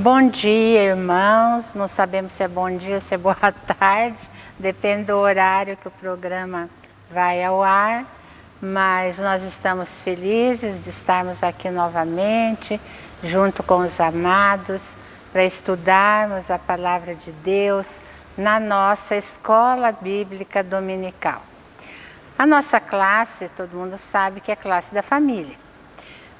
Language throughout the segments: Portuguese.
Bom dia, irmãos. Não sabemos se é bom dia ou se é boa tarde, depende do horário que o programa vai ao ar, mas nós estamos felizes de estarmos aqui novamente, junto com os amados, para estudarmos a Palavra de Deus na nossa Escola Bíblica Dominical. A nossa classe, todo mundo sabe que é a classe da família.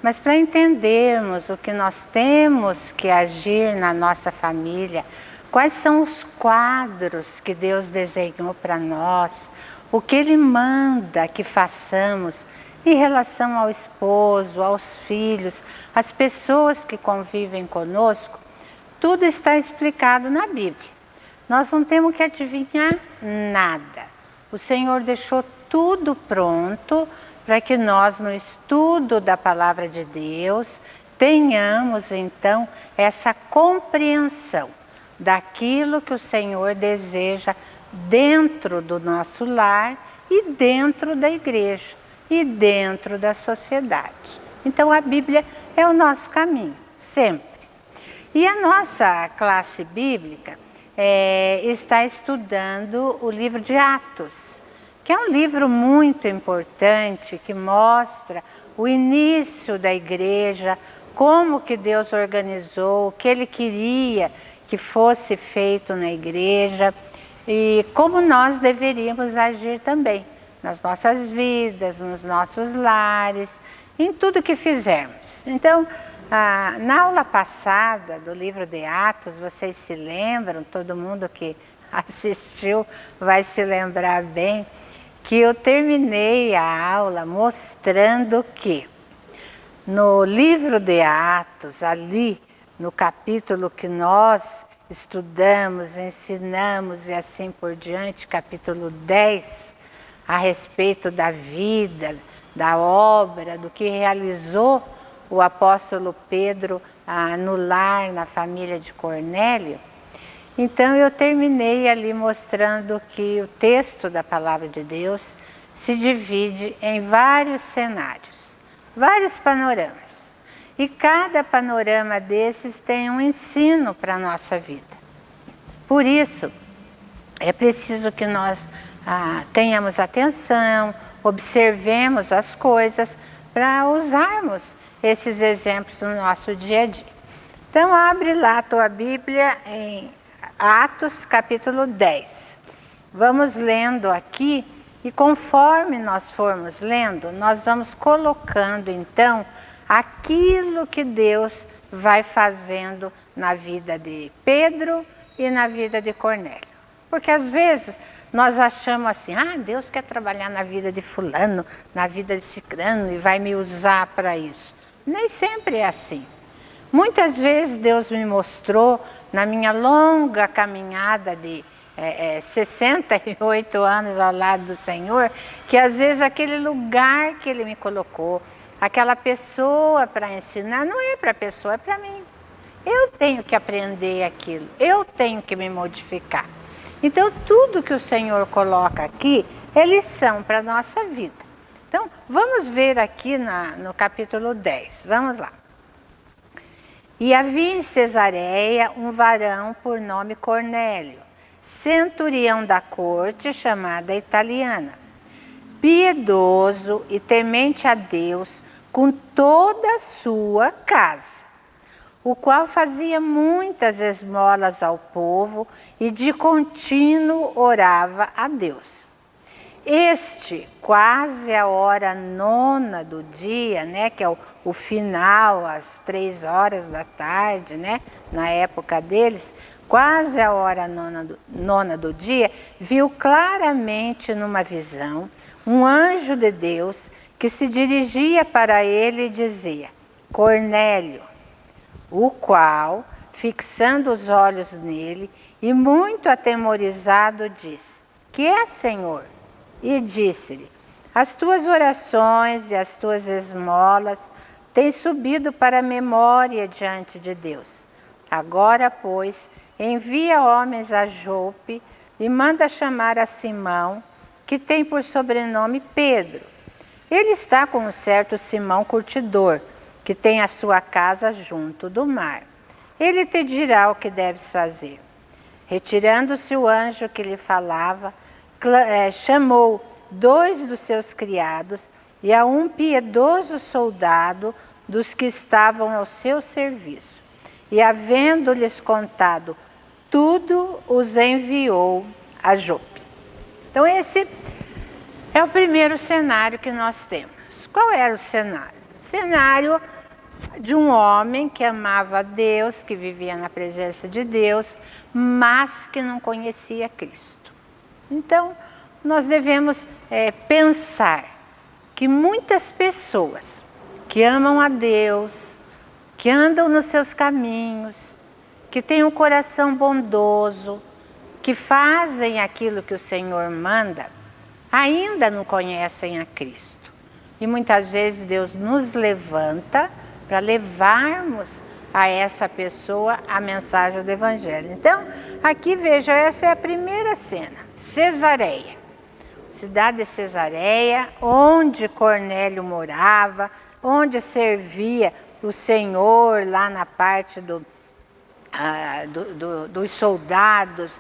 Mas para entendermos o que nós temos que agir na nossa família, quais são os quadros que Deus desenhou para nós, o que Ele manda que façamos em relação ao esposo, aos filhos, às pessoas que convivem conosco, tudo está explicado na Bíblia. Nós não temos que adivinhar nada. O Senhor deixou tudo pronto para que nós, no estudo da Palavra de Deus, tenhamos então essa compreensão daquilo que o Senhor deseja dentro do nosso lar e dentro da igreja e dentro da sociedade. Então a Bíblia é o nosso caminho, sempre. E a nossa classe bíblica está estudando o livro de Atos, que é um livro muito importante que mostra o início da igreja, como que Deus organizou, o que Ele queria que fosse feito na igreja e como nós deveríamos agir também nas nossas vidas, nos nossos lares, em tudo que fizermos. Então, na aula passada do livro de Atos, vocês se lembram, todo mundo que assistiu vai se lembrar bem, que eu terminei a aula mostrando que no livro de Atos, ali no capítulo que nós estudamos, ensinamos e assim por diante, capítulo 10, a respeito da vida, da obra, do que realizou o apóstolo Pedro no lar, na família de Cornélio. Então eu terminei ali mostrando que o texto da Palavra de Deus se divide em vários cenários, vários panoramas. E cada panorama desses tem um ensino para a nossa vida. Por isso, é preciso que nós tenhamos atenção, observemos as coisas para usarmos esses exemplos no nosso dia a dia. Então abre lá a tua Bíblia em Atos capítulo 10. Vamos lendo aqui e conforme nós formos lendo, nós vamos colocando então aquilo que Deus vai fazendo na vida de Pedro e na vida de Cornélio. Porque às vezes nós achamos assim, Deus quer trabalhar na vida de fulano, na vida de cicrano e vai me usar para isso. Nem sempre é assim. Muitas vezes Deus me mostrou, na minha longa caminhada de 68 anos ao lado do Senhor, que às vezes aquele lugar que Ele me colocou, aquela pessoa para ensinar, não é para a pessoa, é para mim. Eu tenho que aprender aquilo, eu tenho que me modificar. Então tudo que o Senhor coloca aqui é lição para a nossa vida. Então vamos ver aqui no capítulo 10, vamos lá. E havia em Cesareia um varão por nome Cornélio, centurião da corte chamada italiana, piedoso e temente a Deus com toda a sua casa, o qual fazia muitas esmolas ao povo e de contínuo orava a Deus. Este, quase a hora nona do dia, que é o final, às 3 horas da tarde, na época deles, quase a hora nona do dia, viu claramente numa visão um anjo de Deus que se dirigia para ele e dizia, Cornélio, o qual, fixando os olhos nele e muito atemorizado, disse, que é, Senhor? E disse-lhe, as tuas orações e as tuas esmolas têm subido para a memória diante de Deus. Agora, pois, envia homens a Jope e manda chamar a Simão, que tem por sobrenome Pedro. Ele está com um certo Simão curtidor, que tem a sua casa junto do mar. ele te dirá o que deves fazer. Retirando-se o anjo que lhe falava, chamou 2 dos seus criados e a um piedoso soldado dos que estavam ao seu serviço. E havendo-lhes contado tudo, os enviou a Jope. Então esse é o primeiro cenário que nós temos. Qual era o cenário? O cenário de um homem que amava a Deus, que vivia na presença de Deus, mas que não conhecia Cristo. Então, nós devemos pensar que muitas pessoas que amam a Deus, que andam nos seus caminhos, que têm um coração bondoso, que fazem aquilo que o Senhor manda, ainda não conhecem a Cristo. E muitas vezes Deus nos levanta para levarmos a essa pessoa a mensagem do Evangelho. Então, aqui veja, essa é a primeira cena, Cesareia. Cidade de Cesareia, onde Cornélio morava, onde servia o Senhor lá na parte dos soldados,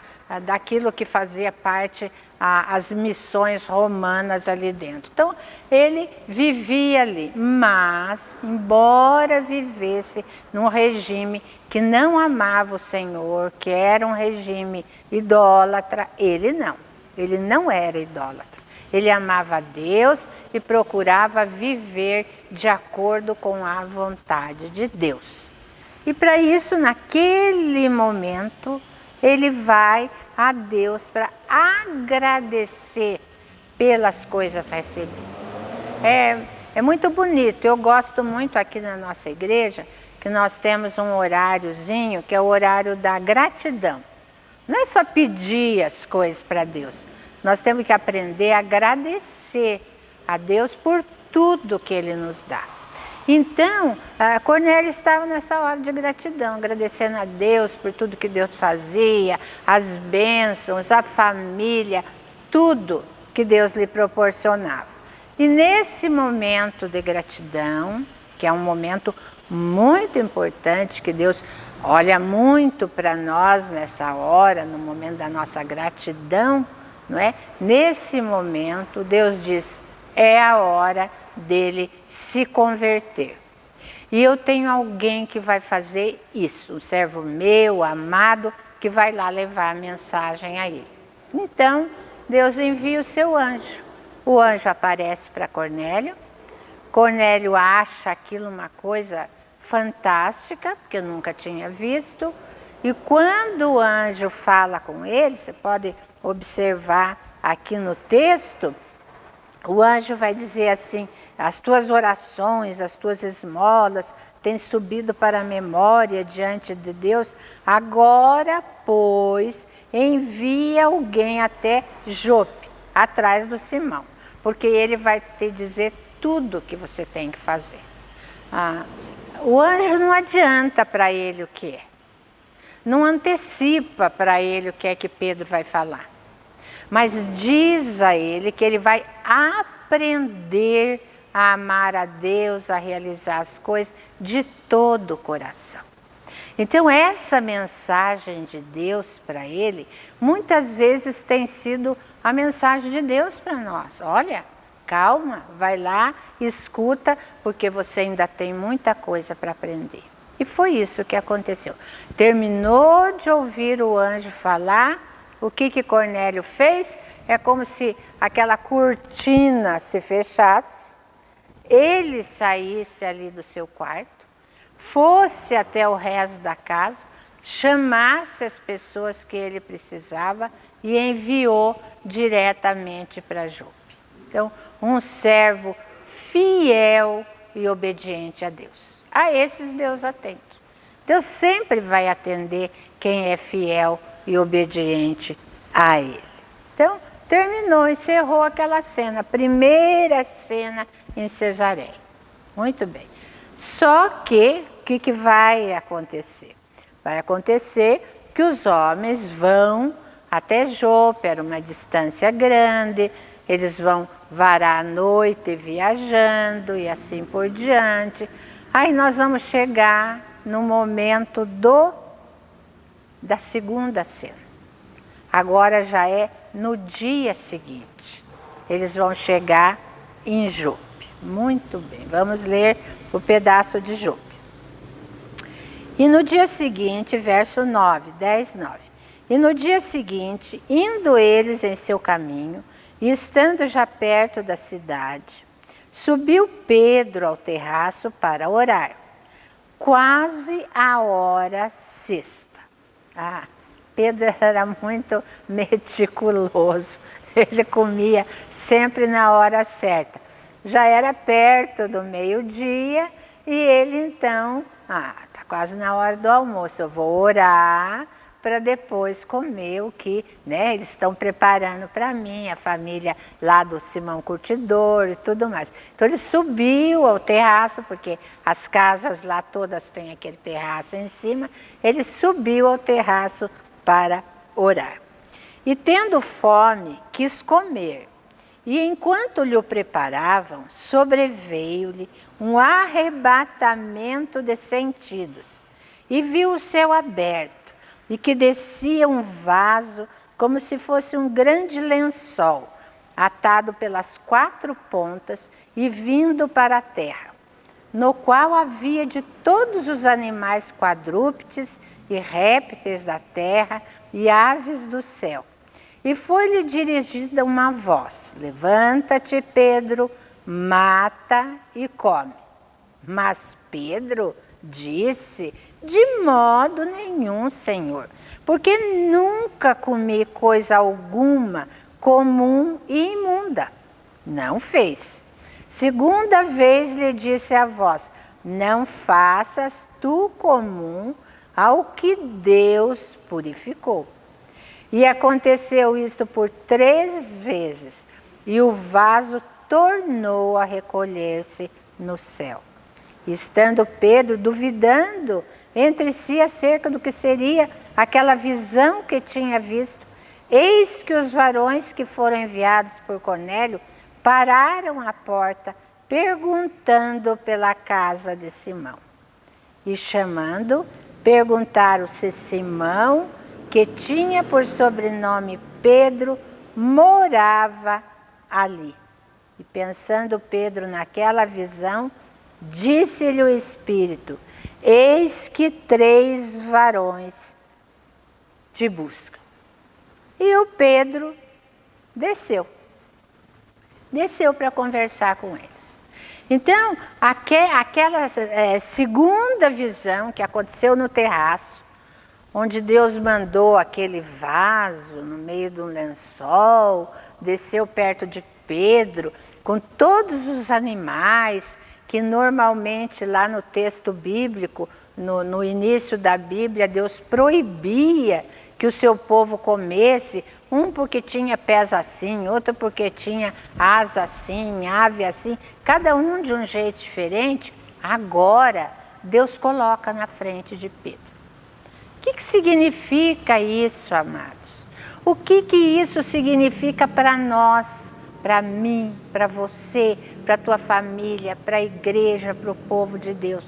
daquilo que fazia parte as missões romanas ali dentro. Então, ele vivia ali, mas, embora vivesse num regime que não amava o Senhor, que era um regime idólatra, ele não era idólatra. Ele amava a Deus e procurava viver de acordo com a vontade de Deus. E para isso, naquele momento, ele vai a Deus para agradecer pelas coisas recebidas. É muito bonito, eu gosto muito aqui na nossa igreja, que nós temos um horáriozinho, que é o horário da gratidão. Não é só pedir as coisas para Deus, nós temos que aprender a agradecer a Deus por tudo que Ele nos dá. Então, Cornélio estava nessa hora de gratidão, agradecendo a Deus por tudo que Deus fazia, as bênçãos, a família, tudo que Deus lhe proporcionava. E nesse momento de gratidão, que é um momento muito importante, que Deus olha muito para nós nessa hora, no momento da nossa gratidão, não é? Nesse momento, Deus diz, é a hora dele se converter. E eu tenho alguém que vai fazer isso, um servo meu, amado, que vai lá levar a mensagem a ele. Então, Deus envia o seu anjo. O anjo aparece para Cornélio. Cornélio acha aquilo uma coisa fantástica, porque eu nunca tinha visto. E quando o anjo fala com ele, você pode observar aqui no texto, o anjo vai dizer assim, as tuas orações, as tuas esmolas têm subido para a memória diante de Deus. Agora, pois, envia alguém até Jope, atrás do Simão, porque ele vai te dizer tudo o que você tem que fazer. O anjo não adianta para ele o que é. Não antecipa para ele o que é que Pedro vai falar. Mas diz a ele que ele vai aprender a amar a Deus, a realizar as coisas de todo o coração. Então essa mensagem de Deus para ele, muitas vezes tem sido a mensagem de Deus para nós. Olha, calma, vai lá, escuta, porque você ainda tem muita coisa para aprender. E foi isso que aconteceu. Terminou de ouvir o anjo falar, o que Cornélio fez? É como se aquela cortina se fechasse, ele saísse ali do seu quarto, fosse até o resto da casa, chamasse as pessoas que ele precisava e enviou diretamente para Jope. Então, um servo fiel e obediente a Deus. A esses Deus atende. Deus sempre vai atender quem é fiel e obediente a Ele. Então, terminou, encerrou aquela cena, a primeira cena em Cesareia. Muito bem. Só que, o que vai acontecer? Vai acontecer que os homens vão até Jope, era uma distância grande, eles vão varar a noite viajando e assim por diante. Aí nós vamos chegar no momento da segunda cena. Agora já é no dia seguinte. Eles vão chegar em Jope. Muito bem, vamos ler o pedaço de Jope. E no dia seguinte, verso 9, 10, 9. E no dia seguinte, indo eles em seu caminho, e estando já perto da cidade, subiu Pedro ao terraço para orar, quase a hora sexta. Pedro era muito meticuloso, ele comia sempre na hora certa. Já era perto do meio-dia e ele então, está quase na hora do almoço, eu vou orar para depois comer o que eles estão preparando para mim, a família lá do Simão Curtidor e tudo mais. Então ele subiu ao terraço, porque as casas lá todas têm aquele terraço em cima, ele subiu ao terraço para orar. E tendo fome, quis comer. E enquanto lhe o preparavam, sobreveio-lhe um arrebatamento de sentidos, e viu o céu aberto, e que descia um vaso como se fosse um grande lençol, atado pelas 4 pontas e vindo para a terra, no qual havia de todos os animais quadrúpedes e répteis da terra e aves do céu. E foi-lhe dirigida uma voz: levanta-te, Pedro, mata e come. Mas Pedro disse: de modo nenhum, Senhor, porque nunca comi coisa alguma comum e imunda. Não fez. Segunda vez lhe disse a voz: não faças tu comum ao que Deus purificou. E aconteceu isto por 3 vezes, e o vaso tornou a recolher-se no céu. Estando Pedro duvidando entre si acerca do que seria aquela visão que tinha visto, eis que os varões que foram enviados por Cornélio pararam à porta, perguntando pela casa de Simão. E chamando, perguntaram se Simão, que tinha por sobrenome Pedro, morava ali. E pensando Pedro naquela visão, disse-lhe o Espírito: eis que 3 varões te buscam. E o Pedro desceu para conversar com eles. Então, aquela segunda visão que aconteceu no terraço, onde Deus mandou aquele vaso no meio de um lençol, desceu perto de Pedro, com todos os animais que normalmente lá no texto bíblico, no início da Bíblia, Deus proibia que o seu povo comesse, um porque tinha pés assim, outro porque tinha asa assim, ave assim, cada um de um jeito diferente. Agora Deus coloca na frente de Pedro. O que significa isso, amados? O que isso significa para nós, para mim, para você, para a tua família, para a igreja, para o povo de Deus?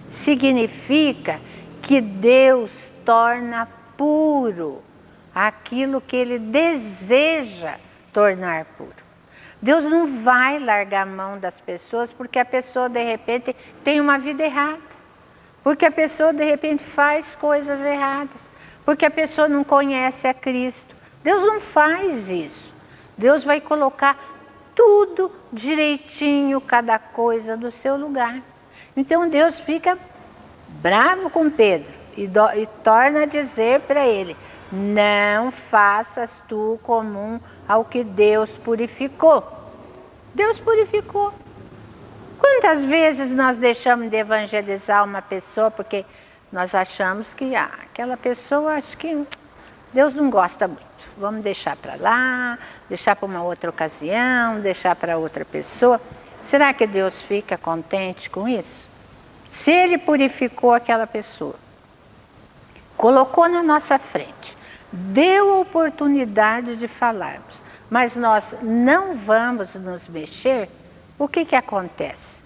Significa que Deus torna puro aquilo que Ele deseja tornar puro. Deus não vai largar a mão das pessoas porque a pessoa de repente tem uma vida errada. Porque a pessoa de repente faz coisas erradas, porque a pessoa não conhece a Cristo. Deus não faz isso. Deus vai colocar tudo direitinho, cada coisa no seu lugar. Então Deus fica bravo com Pedro e torna a dizer para ele: não faças tu comum ao que Deus purificou. Deus purificou. Quantas vezes nós deixamos de evangelizar uma pessoa porque nós achamos que aquela pessoa, acho que Deus não gosta muito. Vamos deixar para lá, deixar para uma outra ocasião, deixar para outra pessoa. Será que Deus fica contente com isso? Se Ele purificou aquela pessoa, colocou na nossa frente, deu a oportunidade de falarmos, mas nós não vamos nos mexer, o que acontece?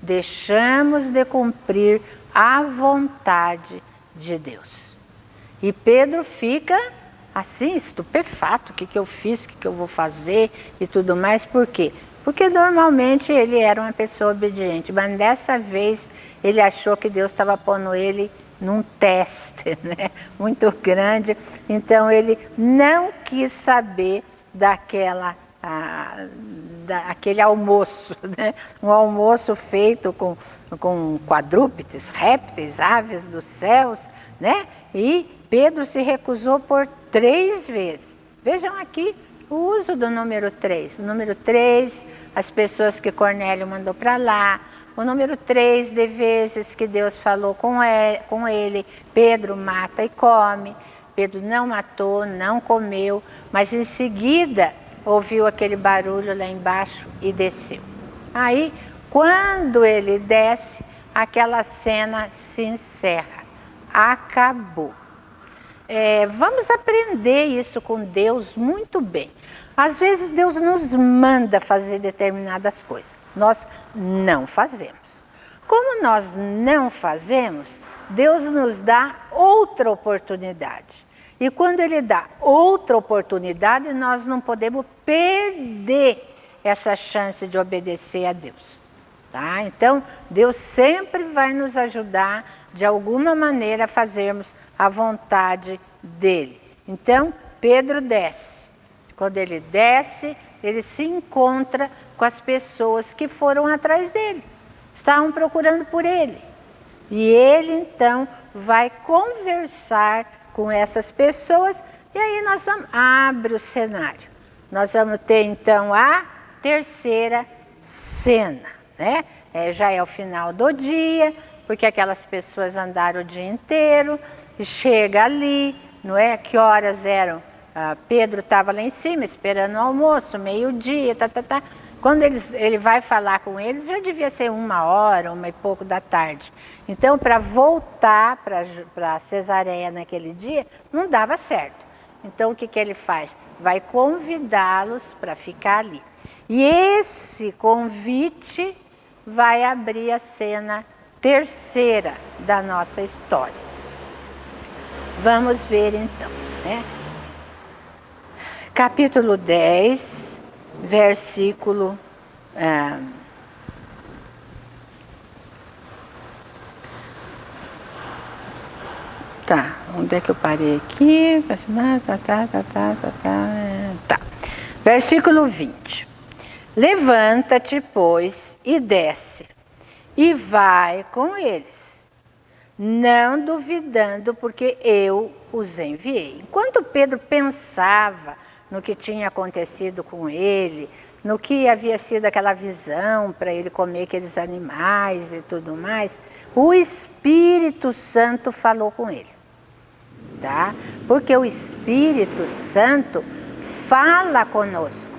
deixamos de cumprir a vontade de Deus. E Pedro fica assim, estupefato, o que eu fiz, o que eu vou fazer e tudo mais. Por quê? Porque normalmente ele era uma pessoa obediente, mas dessa vez ele achou que Deus estava pondo ele num teste, né, muito grande. Então ele não quis saber aquele almoço, né? Um almoço feito com quadrúpedes, répteis, aves dos céus, né? E Pedro se recusou por 3 vezes. Vejam aqui o uso do número 3. O número 3, as pessoas que Cornélio mandou para lá. O número 3 de vezes que Deus falou com ele, Pedro mata e come. Pedro não matou, não comeu, mas em seguida ouviu aquele barulho lá embaixo e desceu. Aí, quando ele desce, aquela cena se encerra. Acabou. Vamos aprender isso com Deus muito bem. Às vezes Deus nos manda fazer determinadas coisas. Nós não fazemos. Como nós não fazemos, Deus nos dá outra oportunidade. E quando Ele dá outra oportunidade, nós não podemos perder essa chance de obedecer a Deus. Tá? Então, Deus sempre vai nos ajudar, de alguma maneira, a fazermos a vontade dEle. Então, Pedro desce. Quando ele desce, ele se encontra com as pessoas que foram atrás dele, estavam procurando por ele. E ele, então, vai conversar com essas pessoas, e aí nós vamos, abre o cenário. Nós vamos ter, então, a terceira cena, né? Já é o final do dia, porque aquelas pessoas andaram o dia inteiro, e chega ali, não é? Que horas eram? Pedro estava lá em cima, esperando o almoço, meio-dia, Quando ele vai falar com eles, já devia ser 1h, 1h da tarde. Então, para voltar para Cesareia naquele dia, não dava certo. Então, o que ele faz? Vai convidá-los para ficar ali. E esse convite vai abrir a cena terceira da nossa história. Vamos ver então, né? Capítulo 10, versículo... Tá, onde é que eu parei aqui? Tá. Versículo 20. Levanta-te, pois, e desce, e vai com eles, não duvidando, porque eu os enviei. Enquanto Pedro pensava no que tinha acontecido com ele, no que havia sido aquela visão para ele comer aqueles animais e tudo mais, o Espírito Santo falou com ele, tá? Porque o Espírito Santo fala conosco,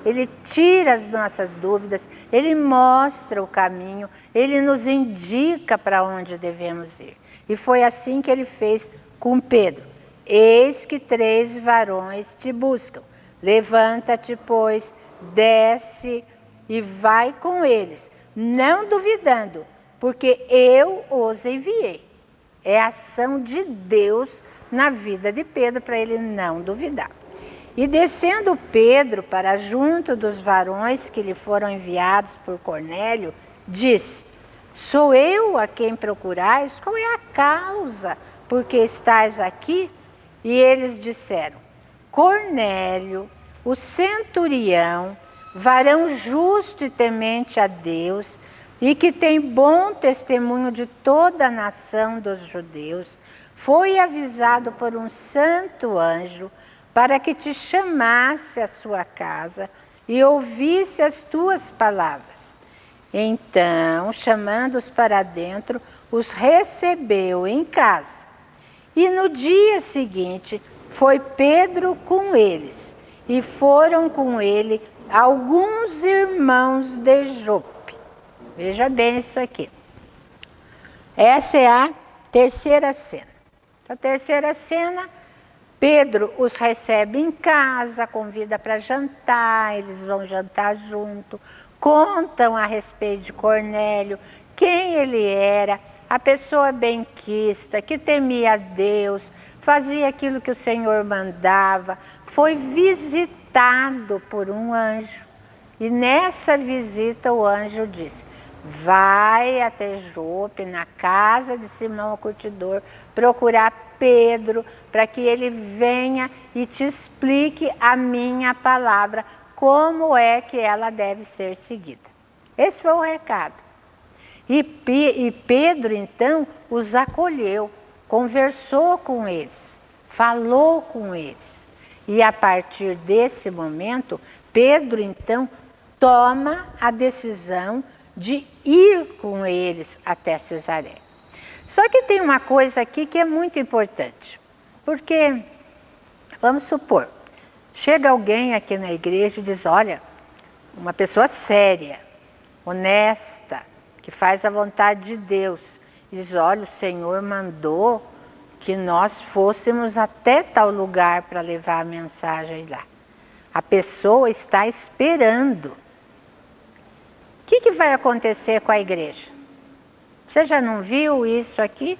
ele tira as nossas dúvidas, ele mostra o caminho, ele nos indica para onde devemos ir. E foi assim que ele fez com Pedro. Eis que 3 varões te buscam. Levanta-te, pois, desce e vai com eles, não duvidando, porque eu os enviei. É a ação de Deus na vida de Pedro para ele não duvidar. E descendo Pedro para junto dos varões que lhe foram enviados por Cornélio, disse: sou eu a quem procurais? Qual é a causa por que estais aqui? E eles disseram: Cornélio, o centurião, varão justo e temente a Deus, e que tem bom testemunho de toda a nação dos judeus, foi avisado por um santo anjo para que te chamasse à sua casa e ouvisse as tuas palavras. Então, chamando-os para dentro, os recebeu em casa. E no dia seguinte, foi Pedro com eles, e foram com ele alguns irmãos de Jope. Veja bem isso aqui. Essa é a terceira cena. A terceira cena, Pedro os recebe em casa, convida para jantar, eles vão jantar junto, contam a respeito de Cornélio, quem ele era, a pessoa benquista, que temia a Deus, fazia aquilo que o Senhor mandava, foi visitado por um anjo. E nessa visita o anjo disse: vai até Jope, na casa de Simão o curtidor, procurar Pedro, para que ele venha e te explique a minha palavra, como é que ela deve ser seguida. Esse foi o recado. E Pedro, então, os acolheu, conversou com eles, falou com eles. E a partir desse momento, Pedro, então, toma a decisão de ir com eles até Cesareia. Só que tem uma coisa aqui que é muito importante, porque, vamos supor, chega alguém aqui na igreja e diz: olha, uma pessoa séria, honesta, que faz a vontade de Deus, diz: olha, o Senhor mandou que nós fôssemos até tal lugar para levar a mensagem lá. A pessoa está esperando. O que vai acontecer com a igreja? Você já não viu isso aqui?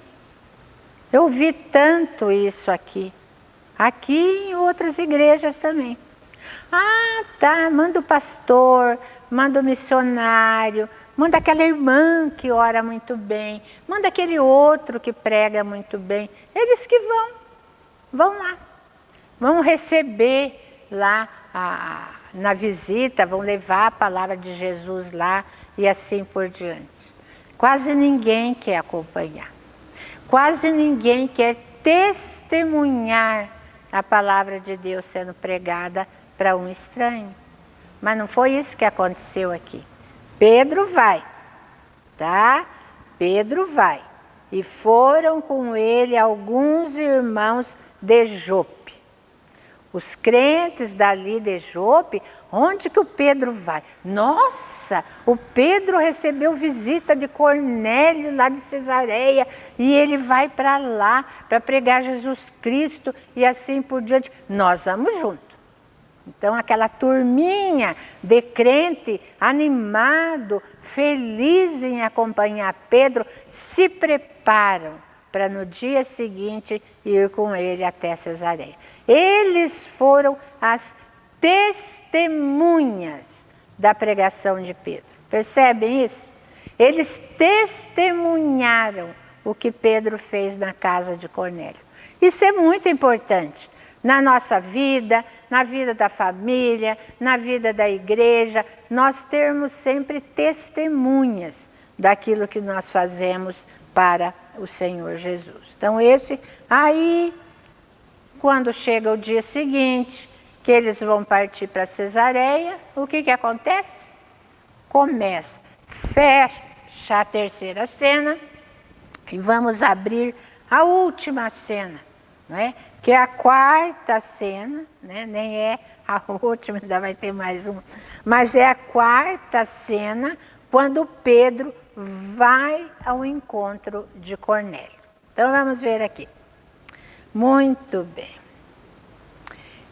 Eu vi tanto isso aqui. Aqui e em outras igrejas também. Ah, tá, manda o pastor, manda o missionário, manda aquela irmã que ora muito bem, manda aquele outro que prega muito bem. Eles que vão lá, vão receber lá na visita, vão levar a palavra de Jesus lá e assim por diante. Quase ninguém quer acompanhar, quase ninguém quer testemunhar a palavra de Deus sendo pregada para um estranho. Mas não foi isso que aconteceu aqui. Pedro vai, tá? Pedro vai. E foram com ele alguns irmãos de Jope. Os crentes dali de Jope, onde que o Pedro vai? Nossa, o Pedro recebeu visita de Cornélio lá de Cesareia e ele vai para lá para pregar Jesus Cristo e assim por diante. Nós vamos juntos. Então aquela turminha de crente animado, feliz em acompanhar Pedro, se preparam para no dia seguinte ir com ele até Cesareia. Eles foram as testemunhas da pregação de Pedro. Percebem isso? Eles testemunharam o que Pedro fez na casa de Cornélio. Isso é muito importante na nossa vida, na vida da família, na vida da igreja, nós termos sempre testemunhas daquilo que nós fazemos para o Senhor Jesus. Então aí, quando chega o dia seguinte, que eles vão partir para Cesareia, o que acontece? Começa, fecha a terceira cena e vamos abrir a última cena, não é? Que é a quarta cena, né? Nem é a última, ainda vai ter mais uma, mas é a quarta cena quando Pedro vai ao encontro de Cornélio. Então vamos ver aqui. Muito bem.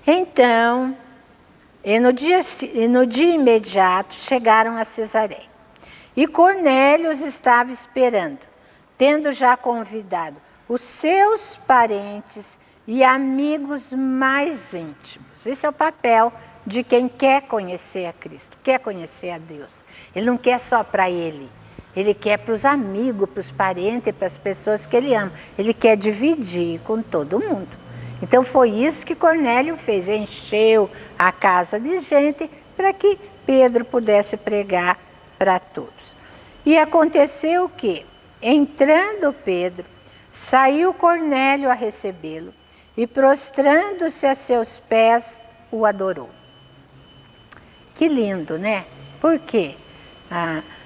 Então, no dia imediato chegaram a Cesareia. E Cornélio os estava esperando, tendo já convidado os seus parentes e amigos mais íntimos. Esse é o papel de quem quer conhecer a Cristo, quer conhecer a Deus. Ele não quer só para ele, ele quer para os amigos, para os parentes, para as pessoas que ele ama. Ele quer dividir com todo mundo. Então foi isso que Cornélio fez, encheu a casa de gente para que Pedro pudesse pregar para todos. E aconteceu que, entrando Pedro, saiu Cornélio a recebê-lo e, prostrando-se a seus pés, o adorou. Que lindo, né? Por quê?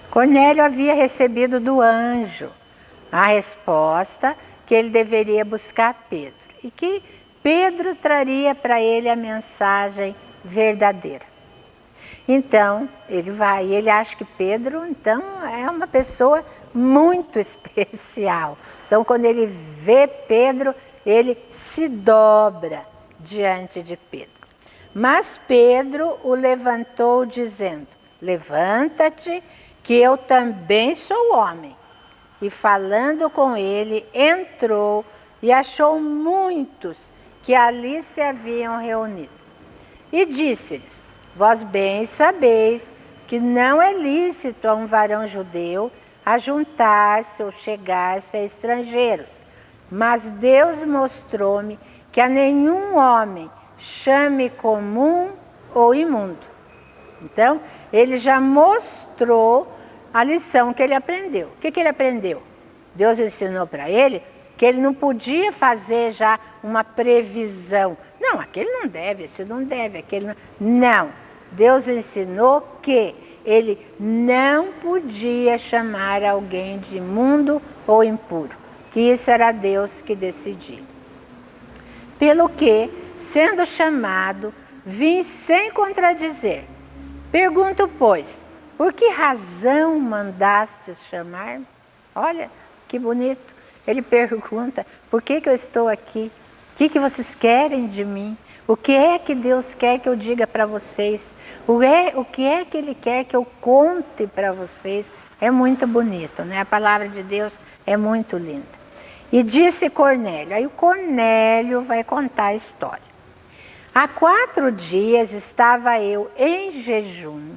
Cornélio havia recebido do anjo a resposta que ele deveria buscar Pedro e que Pedro traria para ele a mensagem verdadeira. Então, ele vai, e ele acha que Pedro, então, é uma pessoa muito especial. Então, quando ele vê Pedro, ele se dobra diante de Pedro. Mas Pedro o levantou dizendo: levanta-te, que eu também sou homem. E falando com ele, entrou e achou muitos que ali se haviam reunido. E disse-lhes: vós bem sabeis que não é lícito a um varão judeu ajuntar-se ou chegar-se a estrangeiros, mas Deus mostrou-me que a nenhum homem chame comum ou imundo. Então, ele já mostrou a lição que ele aprendeu. O que ele aprendeu? Deus ensinou para ele que ele não podia fazer já uma previsão. Não, aquele não deve, esse não deve, aquele não. Não, Deus ensinou que ele não podia chamar alguém de imundo ou impuro, que isso era Deus que decidia. Pelo que, sendo chamado, vim sem contradizer. Pergunto, pois, por que razão mandastes chamar-me? Olha, que bonito. Ele pergunta, por que eu estou aqui? O que vocês querem de mim? O que é que Deus quer que eu diga para vocês? O que é que Ele quer que eu conte para vocês? É muito bonito, né? A palavra de Deus é muito linda. E disse Cornélio, aí o Cornélio vai contar a história. Há 4 dias estava eu em jejum,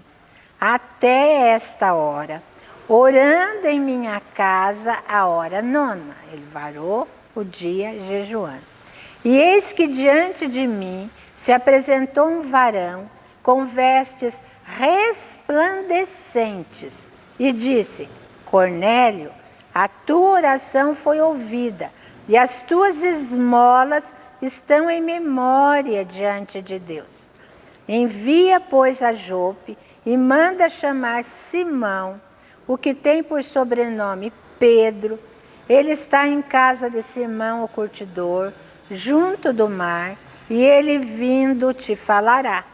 até esta hora, orando em minha casa a hora 9. Ele varou o dia jejuando. E eis que diante de mim se apresentou um varão com vestes resplandecentes e disse: Cornélio, a tua oração foi ouvida e as tuas esmolas estão em memória diante de Deus. Envia, pois, a Jope e manda chamar Simão, o que tem por sobrenome Pedro. Ele está em casa de Simão, o curtidor, junto do mar, e ele vindo te falará.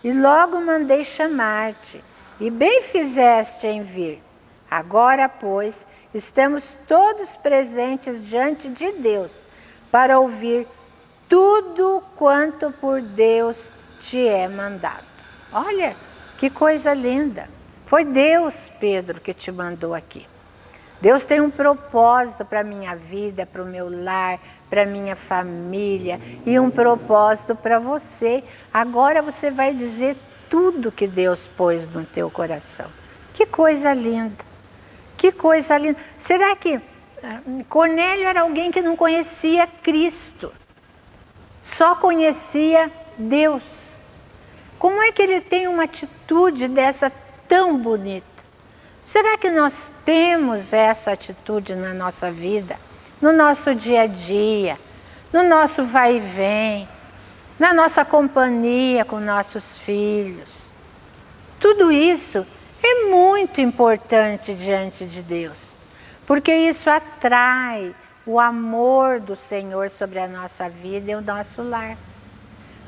E logo mandei chamar-te, e bem fizeste em vir. Agora, pois, estamos todos presentes diante de Deus, para ouvir tudo quanto por Deus te é mandado. Olha, que coisa linda. Foi Deus, Pedro, que te mandou aqui. Deus tem um propósito para a minha vida, para o meu lar, para a minha família e um propósito para você. Agora você vai dizer tudo que Deus pôs no teu coração. Que coisa linda, que coisa linda. Será que Cornélio era alguém que não conhecia Cristo? Só conhecia Deus. Como é que ele tem uma atitude dessa tão bonita? Será que nós temos essa atitude na nossa vida, no nosso dia a dia, no nosso vai e vem, na nossa companhia com nossos filhos? Tudo isso é muito importante diante de Deus, porque isso atrai o amor do Senhor sobre a nossa vida e o nosso lar.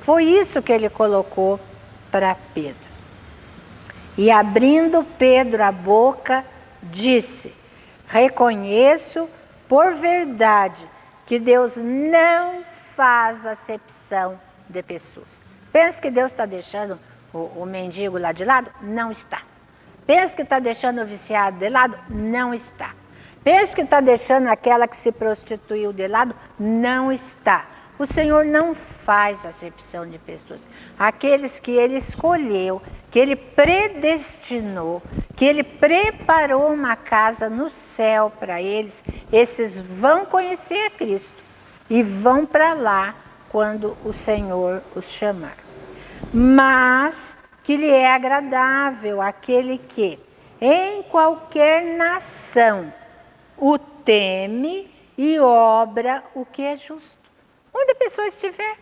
Foi isso que ele colocou para Pedro. E abrindo Pedro a boca, disse: reconheço por verdade que Deus não faz acepção de pessoas. Pensa que Deus está deixando o mendigo lá de lado? Não está. Pensa que está deixando o viciado de lado? Não está. Pensa que está deixando aquela que se prostituiu de lado? Não está. O Senhor não faz acepção de pessoas. Aqueles que Ele escolheu, que Ele predestinou, que Ele preparou uma casa no céu para eles, esses vão conhecer a Cristo e vão para lá quando o Senhor os chamar. Mas que lhe é agradável aquele que, em qualquer nação, o teme e obra o que é justo. Onde a pessoa estiver,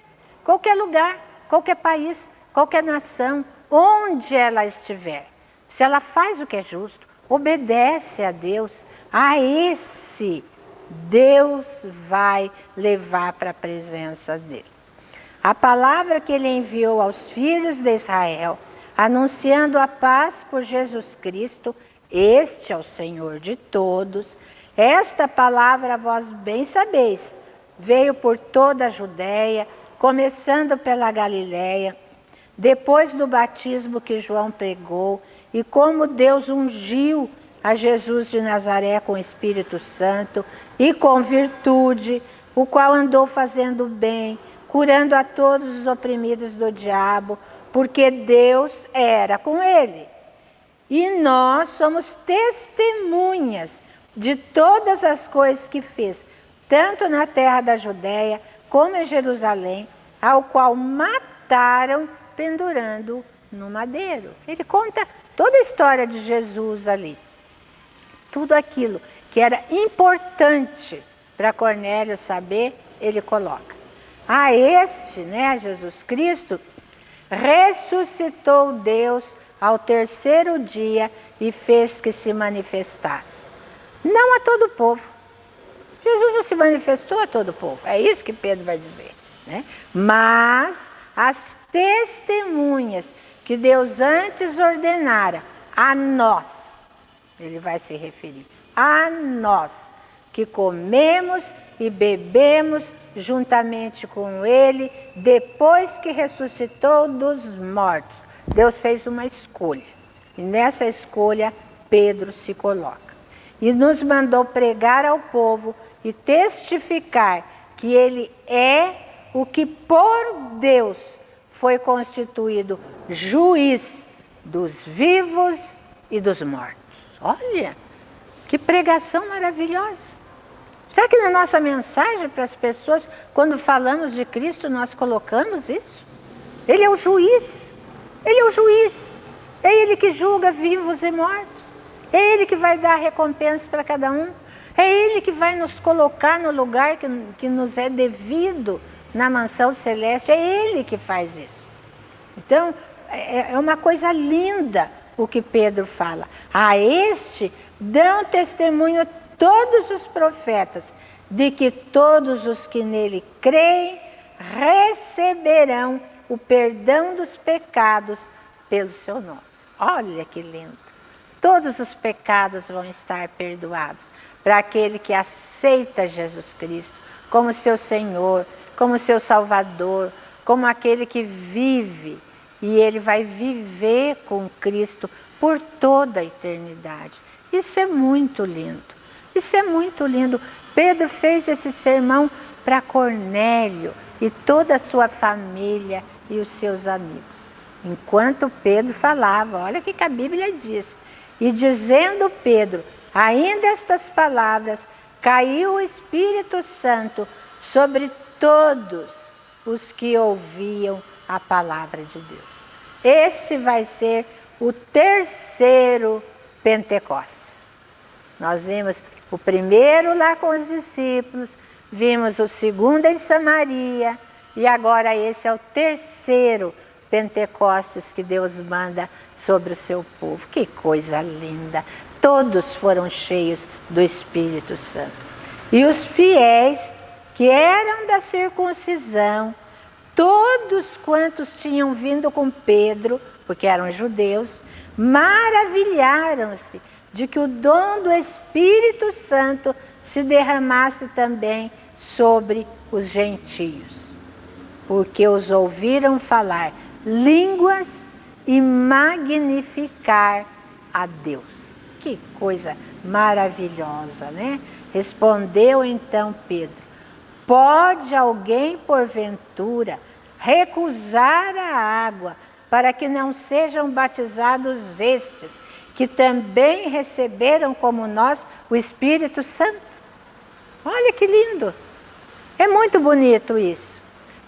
qualquer lugar, qualquer país, qualquer nação, onde ela estiver, se ela faz o que é justo, obedece a Deus, a esse Deus vai levar para a presença dele. A palavra que ele enviou aos filhos de Israel, anunciando a paz por Jesus Cristo, este é o Senhor de todos. Esta palavra vós bem sabeis, veio por toda a Judéia, começando pela Galiléia, depois do batismo que João pregou, e como Deus ungiu a Jesus de Nazaré com o Espírito Santo e com virtude, o qual andou fazendo bem, curando a todos os oprimidos do diabo, porque Deus era com ele. E nós somos testemunhas de todas as coisas que fez, tanto na terra da Judéia como em Jerusalém, ao qual mataram pendurando no madeiro. Ele conta toda a história de Jesus ali. Tudo aquilo que era importante para Cornélio saber, ele coloca. A este, né, Jesus Cristo, ressuscitou Deus ao terceiro dia e fez que se manifestasse. Não a todo o povo. Jesus não se manifestou a todo o povo. É isso que Pedro vai dizer, né? Mas as testemunhas que Deus antes ordenara a nós, ele vai se referir, a nós, que comemos e bebemos juntamente com ele, depois que ressuscitou dos mortos. Deus fez uma escolha, e nessa escolha Pedro se coloca. E nos mandou pregar ao povo e testificar que ele é o que por Deus foi constituído juiz dos vivos e dos mortos. Olha, que pregação maravilhosa. Será que na nossa mensagem para as pessoas, quando falamos de Cristo, nós colocamos isso? Ele é o juiz, ele é o juiz, é ele que julga vivos e mortos, é ele que vai dar recompensa para cada um, é ele que vai nos colocar no lugar que nos é devido na mansão celeste, é ele que faz isso. Então, é uma coisa linda o que Pedro fala. A este dão testemunho todos os profetas, de que todos os que nele creem receberão o perdão dos pecados pelo seu nome. Olha que lindo! Todos os pecados vão estar perdoados para aquele que aceita Jesus Cristo como seu Senhor, como seu Salvador, como aquele que vive, e ele vai viver com Cristo por toda a eternidade. Isso é muito lindo. Isso é muito lindo. Pedro fez esse sermão para Cornélio e toda a sua família e os seus amigos. Enquanto Pedro falava, olha o que a Bíblia diz. E dizendo Pedro ainda estas palavras, caiu o Espírito Santo sobre todos os que ouviam a palavra de Deus. Esse vai ser o terceiro Pentecostes. Nós vimos o primeiro lá com os discípulos, vimos o segundo em Samaria, e agora esse é o terceiro Pentecostes que Deus manda sobre o seu povo. Que coisa linda! Todos foram cheios do Espírito Santo. E os fiéis que eram da circuncisão, todos quantos tinham vindo com Pedro, porque eram judeus, maravilharam-se de que o dom do Espírito Santo se derramasse também sobre os gentios, porque os ouviram falar línguas e magnificar a Deus. Que coisa maravilhosa, né? Respondeu então Pedro: pode alguém, porventura, recusar a água para que não sejam batizados estes, que também receberam como nós o Espírito Santo? Olha que lindo! É muito bonito isso,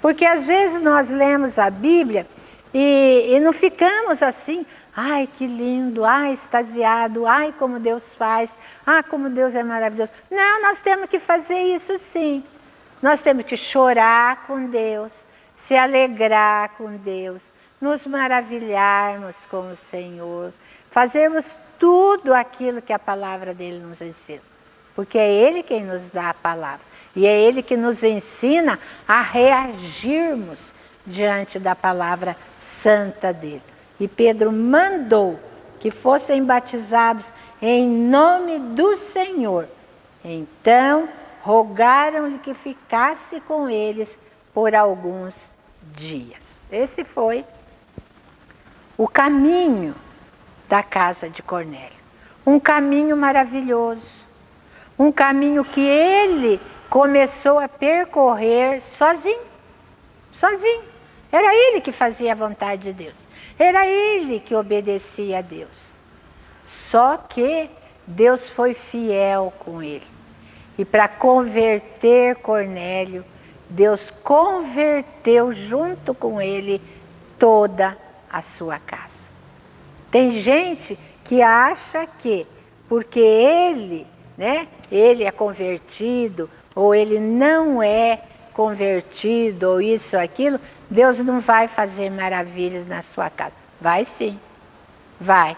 porque às vezes nós lemos a Bíblia e não ficamos assim, ai que lindo, ai extasiado, ai como Deus faz, ai como Deus é maravilhoso. Não, nós temos que fazer isso sim. Nós temos que chorar com Deus, se alegrar com Deus, nos maravilharmos com o Senhor, fazermos tudo aquilo que a palavra dele nos ensina. Porque é ele quem nos dá a palavra. E é ele que nos ensina a reagirmos diante da palavra santa dele. E Pedro mandou que fossem batizados em nome do Senhor. Então, rogaram-lhe que ficasse com eles por alguns dias. Esse foi o caminho da casa de Cornélio. Um caminho maravilhoso, um caminho que ele começou a percorrer sozinho, sozinho. Era ele que fazia a vontade de Deus, era ele que obedecia a Deus. Só que Deus foi fiel com ele. E para converter Cornélio, Deus converteu junto com ele toda a sua casa. Tem gente que acha que porque ele é convertido, ou ele não é convertido, ou isso ou aquilo, Deus não vai fazer maravilhas na sua casa. Vai sim, vai.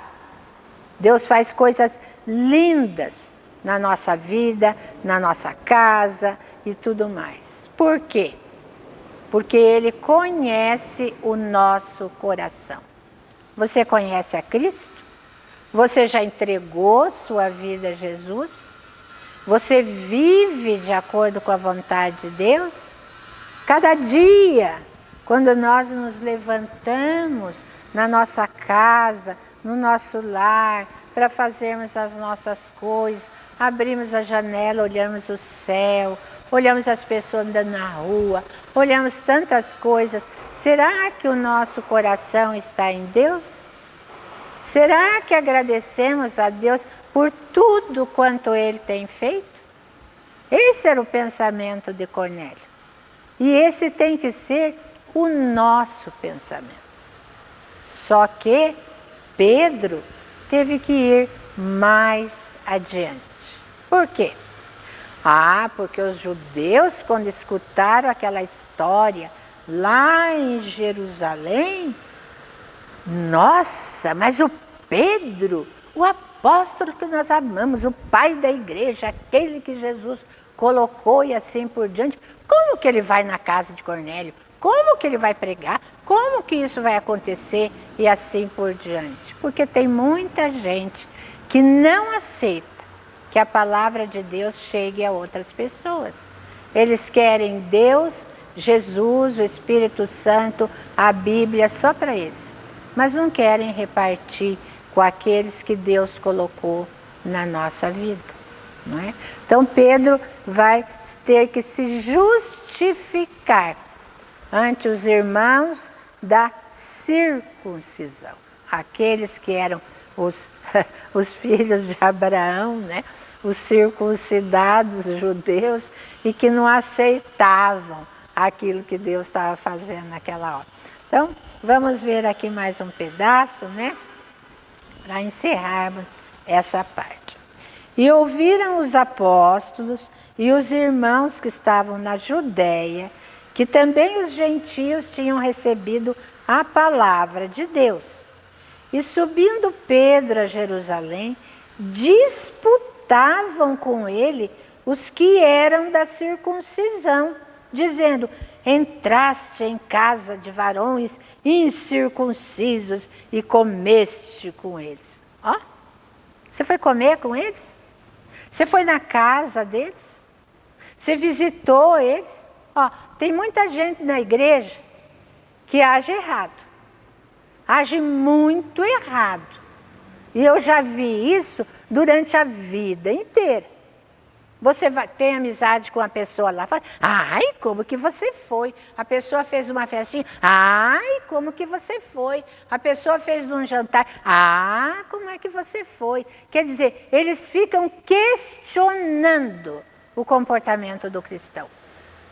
Deus faz coisas lindas na nossa vida, na nossa casa e tudo mais. Por quê? Porque Ele conhece o nosso coração. Você conhece a Cristo? Você já entregou sua vida a Jesus? Você vive de acordo com a vontade de Deus? Cada dia, quando nós nos levantamos na nossa casa, no nosso lar, para fazermos as nossas coisas, abrimos a janela, olhamos o céu, olhamos as pessoas andando na rua, olhamos tantas coisas. Será que o nosso coração está em Deus? Será que agradecemos a Deus por tudo quanto Ele tem feito? Esse era o pensamento de Cornélio. E esse tem que ser o nosso pensamento. Só que Pedro teve que ir mais adiante. Por quê? Porque os judeus, quando escutaram aquela história lá em Jerusalém, nossa, mas o Pedro, o apóstolo que nós amamos, o pai da igreja, aquele que Jesus colocou e assim por diante, como que ele vai na casa de Cornélio? Como que ele vai pregar? Como que isso vai acontecer? E assim por diante. Porque tem muita gente que não aceita que a palavra de Deus chegue a outras pessoas. Eles querem Deus, Jesus, o Espírito Santo, a Bíblia só para eles. Mas não querem repartir com aqueles que Deus colocou na nossa vida. Não é? Então Pedro vai ter que se justificar ante os irmãos da circuncisão. Aqueles que eram os filhos de Abraão, né? Os circuncidados judeus, e que não aceitavam aquilo que Deus estava fazendo naquela hora. Então, vamos ver aqui mais um pedaço, né? Para encerrarmos essa parte. E ouviram os apóstolos e os irmãos que estavam na Judéia, que também os gentios tinham recebido a palavra de Deus. E subindo Pedro a Jerusalém, disputavam com ele os que eram da circuncisão, dizendo: entraste em casa de varões incircuncisos e comeste com eles. Ó, você foi comer com eles? Você foi na casa deles? Você visitou eles? Ó, tem muita gente na igreja que age errado. Age muito errado. E eu já vi isso durante a vida inteira. Você tem amizade com a pessoa lá, fala: ai, como que você foi? A pessoa fez uma festinha, ai, como que você foi? A pessoa fez um jantar, como é que você foi? Quer dizer, eles ficam questionando o comportamento do cristão,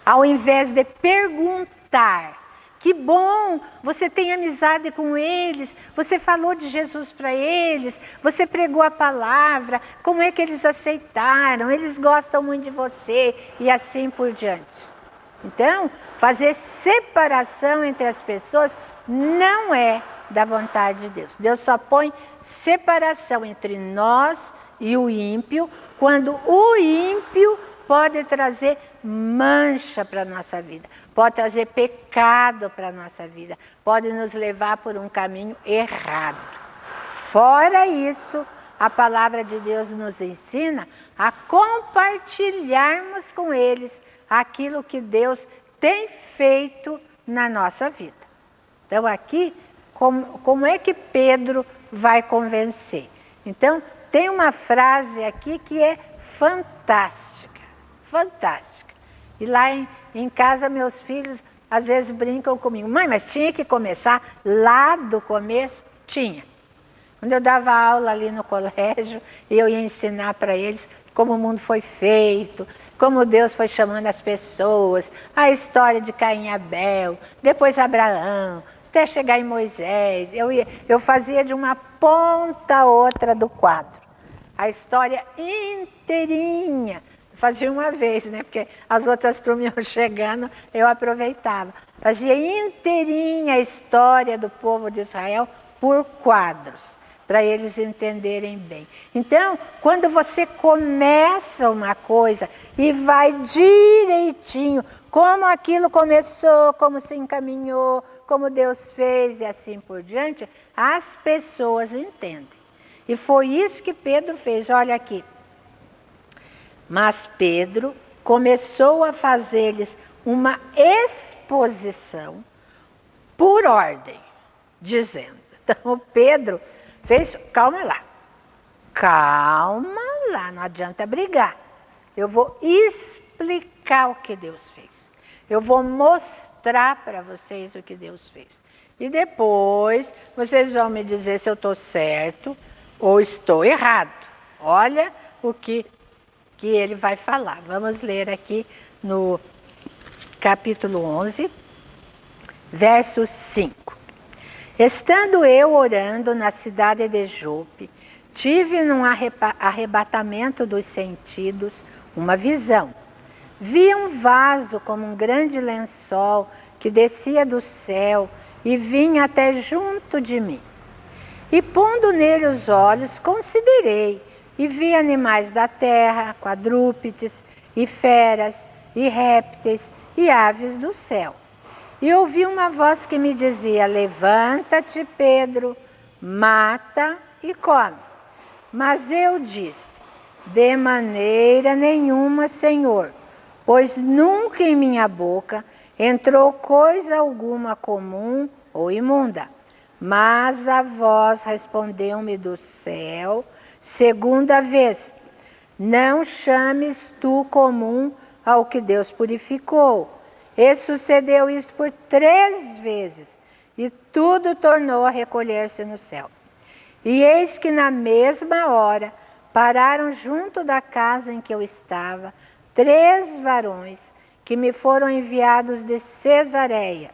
ao invés de perguntar. Que bom, você tem amizade com eles, você falou de Jesus para eles, você pregou a palavra, como é que eles aceitaram, eles gostam muito de você e assim por diante. Então, fazer separação entre as pessoas não é da vontade de Deus. Deus só põe separação entre nós e o ímpio, quando o ímpio pode trazer mancha para a nossa vida, pode trazer pecado para a nossa vida, pode nos levar por um caminho errado. Fora isso, a palavra de Deus nos ensina a compartilharmos com eles aquilo que Deus tem feito na nossa vida. Então aqui, como é que Pedro vai convencer? Então, tem uma frase aqui que é fantástica, fantástica. E lá em casa, meus filhos às vezes brincam comigo. Mãe, mas tinha que começar lá do começo? Tinha. Quando eu dava aula ali no colégio, eu ia ensinar para eles como o mundo foi feito, como Deus foi chamando as pessoas, a história de Caim e Abel, depois Abraão, até chegar em Moisés. Eu fazia de uma ponta a outra do quadro. A história inteirinha. Fazia uma vez, né? Porque as outras turmas iam chegando, eu aproveitava. Fazia inteirinha a história do povo de Israel por quadros, para eles entenderem bem. Então, quando você começa uma coisa e vai direitinho, como aquilo começou, como se encaminhou, como Deus fez e assim por diante, as pessoas entendem. E foi isso que Pedro fez, olha aqui. Mas Pedro começou a fazer-lhes uma exposição por ordem, dizendo. Então Pedro fez, calma lá, não adianta brigar. Eu vou explicar o que Deus fez. Eu vou mostrar para vocês o que Deus fez. E depois vocês vão me dizer se eu estou certo ou estou errado. Olha o que ele vai falar. Vamos ler aqui no capítulo 11, verso 5. Estando eu orando na cidade de Jope, tive num arrebatamento dos sentidos uma visão. Vi um vaso como um grande lençol que descia do céu e vinha até junto de mim. E pondo nele os olhos, considerei, e vi animais da terra, quadrúpedes, e feras, e répteis, e aves do céu. E ouvi uma voz que me dizia, levanta-te, Pedro, mata e come. Mas eu disse, de maneira nenhuma, Senhor, pois nunca em minha boca entrou coisa alguma comum ou imunda. Mas a voz respondeu-me do céu, segunda vez, não chames tu comum ao que Deus purificou. E sucedeu isso por 3 vezes, e tudo tornou a recolher-se no céu. E eis que na mesma hora pararam junto da casa em que eu estava 3 varões que me foram enviados de Cesareia.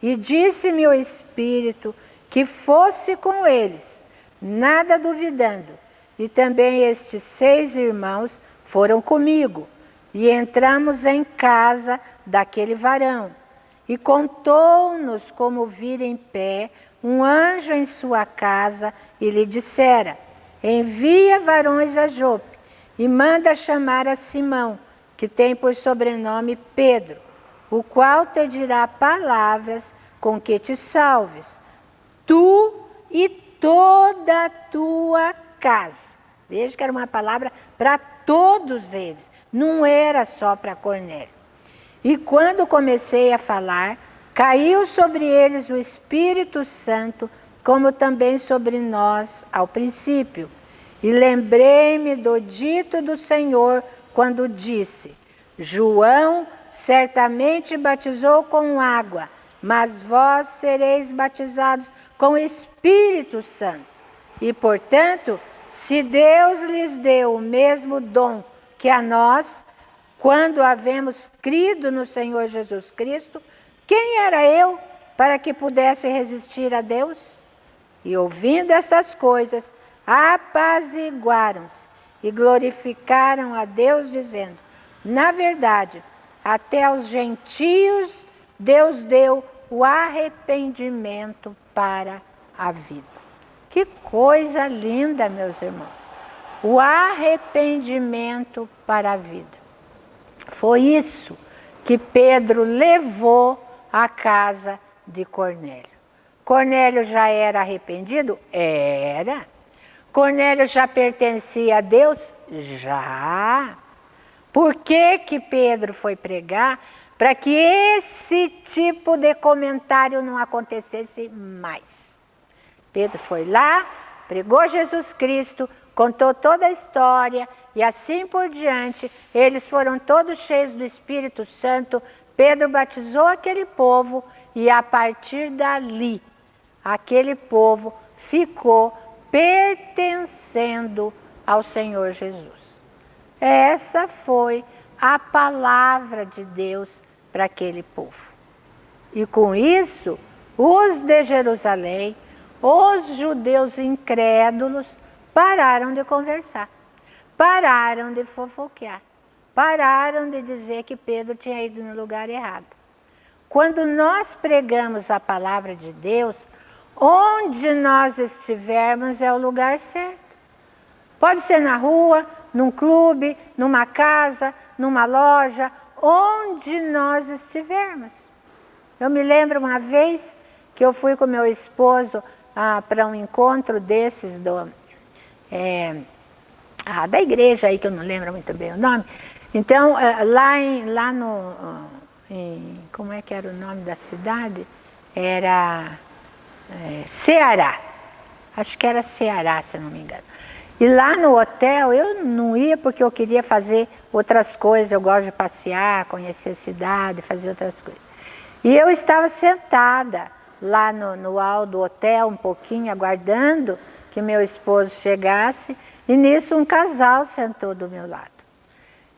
E disse-me o Espírito que fosse com eles, nada duvidando. E também estes 6 irmãos foram comigo. E entramos em casa daquele varão. E contou-nos como vira em pé um anjo em sua casa e lhe dissera, envia varões a Jope e manda chamar a Simão, que tem por sobrenome Pedro, o qual te dirá palavras com que te salves, tu e toda a tua casa. Veja que era uma palavra para todos eles, não era só para Cornélio. E quando comecei a falar, caiu sobre eles o Espírito Santo, como também sobre nós ao princípio. E lembrei-me do dito do Senhor, quando disse, João certamente batizou com água, mas vós sereis batizados com o Espírito Santo. E, portanto, se Deus lhes deu o mesmo dom que a nós, quando havemos crido no Senhor Jesus Cristo, quem era eu para que pudesse resistir a Deus? E ouvindo estas coisas, apaziguaram-se e glorificaram a Deus, dizendo, na verdade, até aos gentios Deus deu o arrependimento para a vida. Que coisa linda, meus irmãos. O arrependimento para a vida. Foi isso que Pedro levou à casa de Cornélio. Cornélio já era arrependido? Era. Cornélio já pertencia a Deus? Já. Por que que Pedro foi pregar? Para que esse tipo de comentário não acontecesse mais. Pedro foi lá, pregou Jesus Cristo, contou toda a história e assim por diante. Eles foram todos cheios do Espírito Santo. Pedro batizou aquele povo e a partir dali, aquele povo ficou pertencendo ao Senhor Jesus. Essa foi a palavra de Deus para aquele povo. E com isso, os de Jerusalém, os judeus incrédulos, pararam de conversar, pararam de fofoquear, pararam de dizer que Pedro tinha ido no lugar errado. Quando nós pregamos a palavra de Deus, onde nós estivermos é o lugar certo. Pode ser na rua, num clube, numa casa, numa loja, onde nós estivermos. Eu me lembro uma vez que eu fui com meu esposo para um encontro desses da igreja aí, que eu não lembro muito bem o nome. Então, lá como é que era o nome da cidade? Era Ceará. Acho que era Ceará, se não me engano. E lá no hotel eu não ia porque eu queria fazer outras coisas. Eu gosto de passear, conhecer a cidade, fazer outras coisas. E eu estava sentada lá no hall do hotel um pouquinho, aguardando que meu esposo chegasse. E nisso um casal sentou do meu lado.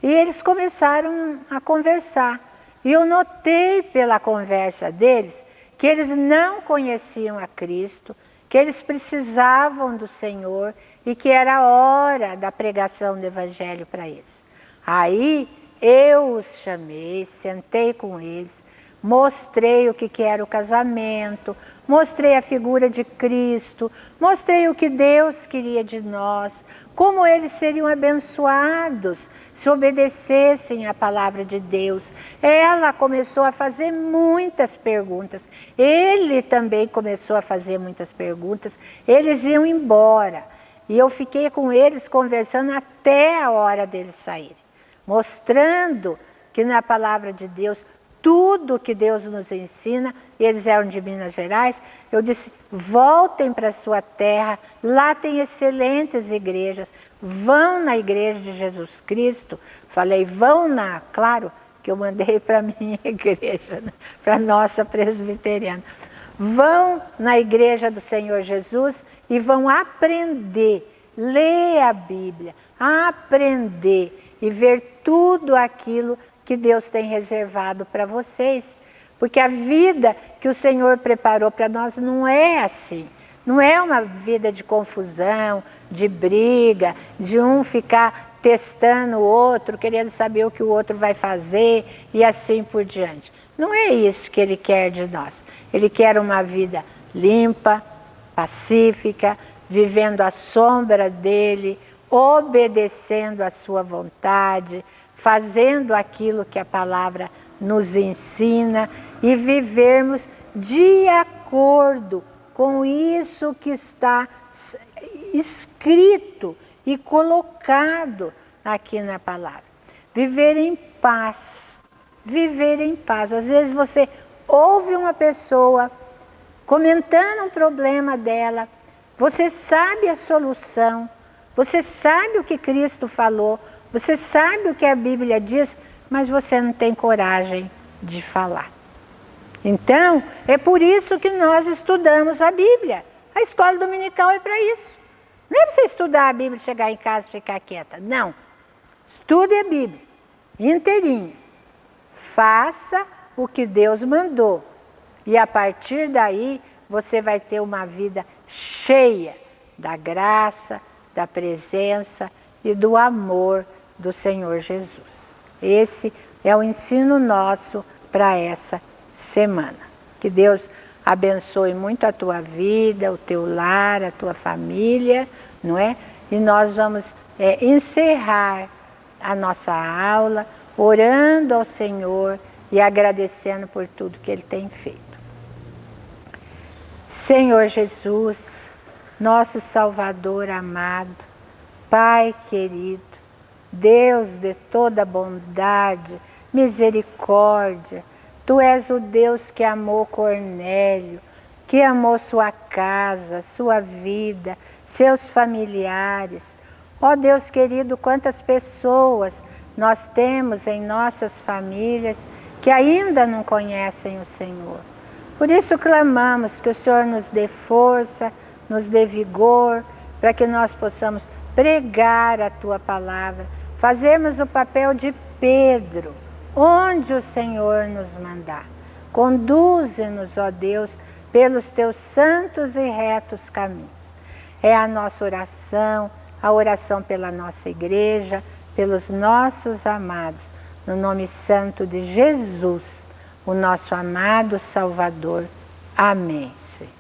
E eles começaram a conversar. E eu notei pela conversa deles que eles não conheciam a Cristo, que eles precisavam do Senhor e que era a hora da pregação do Evangelho para eles. Aí eu os chamei, sentei com eles, mostrei o que era o casamento, mostrei a figura de Cristo, mostrei o que Deus queria de nós, como eles seriam abençoados se obedecessem à palavra de Deus. Ela começou a fazer muitas perguntas, ele também começou a fazer muitas perguntas, eles iam embora. E eu fiquei com eles conversando até a hora deles saírem, mostrando que na palavra de Deus, tudo que Deus nos ensina, eles eram de Minas Gerais, eu disse, voltem para a sua terra, lá tem excelentes igrejas, vão na igreja de Jesus Cristo, falei, claro que eu mandei para a minha igreja, né? Para a nossa presbiteriana, vão na igreja do Senhor Jesus e vão aprender, ler a Bíblia, aprender e ver tudo aquilo que Deus tem reservado para vocês. Porque a vida que o Senhor preparou para nós não é assim. Não é uma vida de confusão, de briga, de um ficar testando o outro, querendo saber o que o outro vai fazer e assim por diante. Não é isso que Ele quer de nós. Ele quer uma vida limpa, pacífica, vivendo à sombra dEle, obedecendo à sua vontade, fazendo aquilo que a palavra nos ensina e vivermos de acordo com isso que está escrito e colocado aqui na palavra. Viver em paz, viver em paz. Às vezes você ouve uma pessoa comentando um problema dela, você sabe a solução, você sabe o que Cristo falou, você sabe o que a Bíblia diz, mas você não tem coragem de falar. Então, é por isso que nós estudamos a Bíblia. A escola dominical é para isso. Não é para você estudar a Bíblia, chegar em casa e ficar quieta. Não. Estude a Bíblia inteirinha. Faça o que Deus mandou. E a partir daí, você vai ter uma vida cheia da graça, da presença e do amor do Senhor Jesus. Esse é o ensino nosso para essa semana. Que Deus abençoe muito a tua vida, o teu lar, a tua família, não é? E nós vamos encerrar a nossa aula orando ao Senhor e agradecendo por tudo que Ele tem feito. Senhor Jesus, nosso Salvador amado, Pai querido, Deus de toda bondade, misericórdia, Tu és o Deus que amou Cornélio, que amou sua casa, sua vida, seus familiares. Ó Deus querido, quantas pessoas nós temos em nossas famílias que ainda não conhecem o Senhor. Por isso clamamos que o Senhor nos dê força, nos dê vigor, para que nós possamos pregar a Tua palavra, fazermos o papel de Pedro, onde o Senhor nos mandar. Conduze-nos, ó Deus, pelos Teus santos e retos caminhos. É a nossa oração, a oração pela nossa igreja, pelos nossos amados, no nome santo de Jesus, o nosso amado Salvador. Amém, Senhor.